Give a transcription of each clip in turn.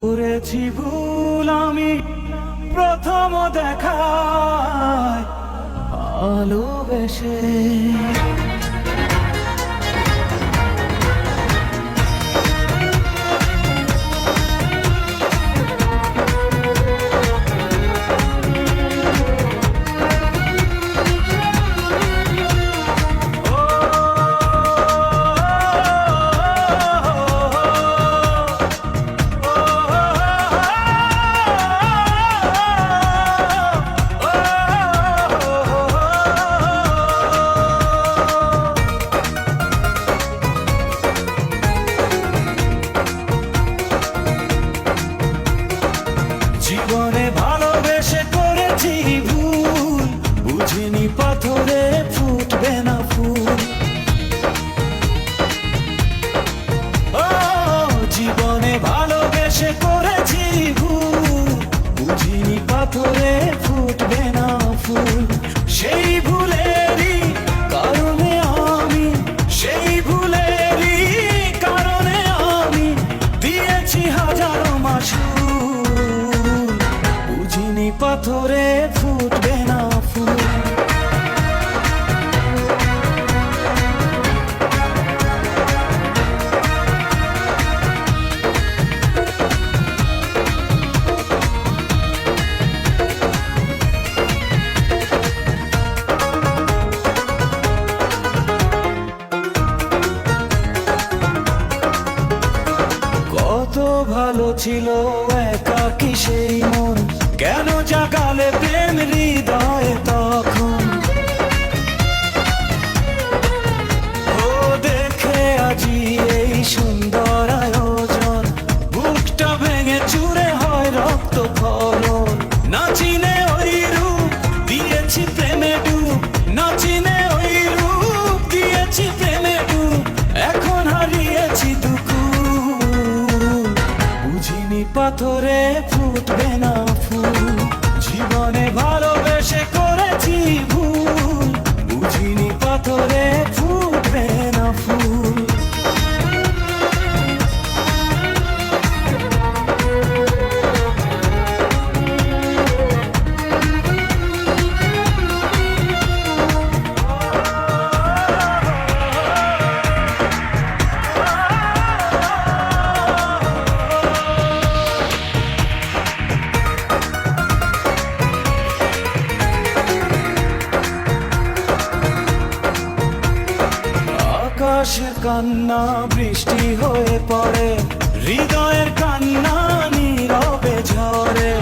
করেছি ভুল আমি প্রথম দেখায় ভালোবেসে। জীবনে ভালোবেসে করেছি ভুল, বুঝিনি পাথরে ফুটবে না ফুল। ও জীবনে ভালোবেসে করেছি ভুল, বুঝিনি পাথরে ফুটবে না ফুল। সেই ভুলেরই কারণে আমি, সেই ভুলেরই কারণে আমি দিয়েছি হাজারো মাসুল। পাথরে ফুটবে না ফুল। কত ভালো ছিল একাকী সেই মন, কেন জাগালে প্রেম হৃদয়ে তখন। ও দেখে আজি এই সুন্দর আয়োজন, বুকটা ভেঙে চুরে হয় রক্ত ফলন। না চিনে ওই রূপ দিয়েছি প্রেমে ডুব, না চিনে ওই রূপ দিয়েছি প্রেমে ডুব। এখন হারিয়েছি দুকুল, বুঝিনি পাথরে ফুটবে না ফুল। জীবনে ভালোবেসে করেছি ভুল, বুঝিনি পাথরে ফুটবে না ফুল। আকাশের কান্না বৃষ্টি হয়ে পড়ে, হৃদয়ের কান্না নীরবে ঝরে।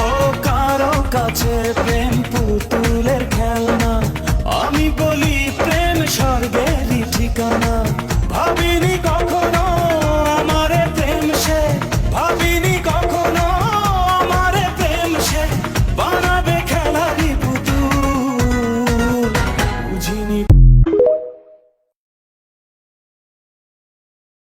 ও কারো কাছে প্রেম পুতুলের খেলনা, আমি বলি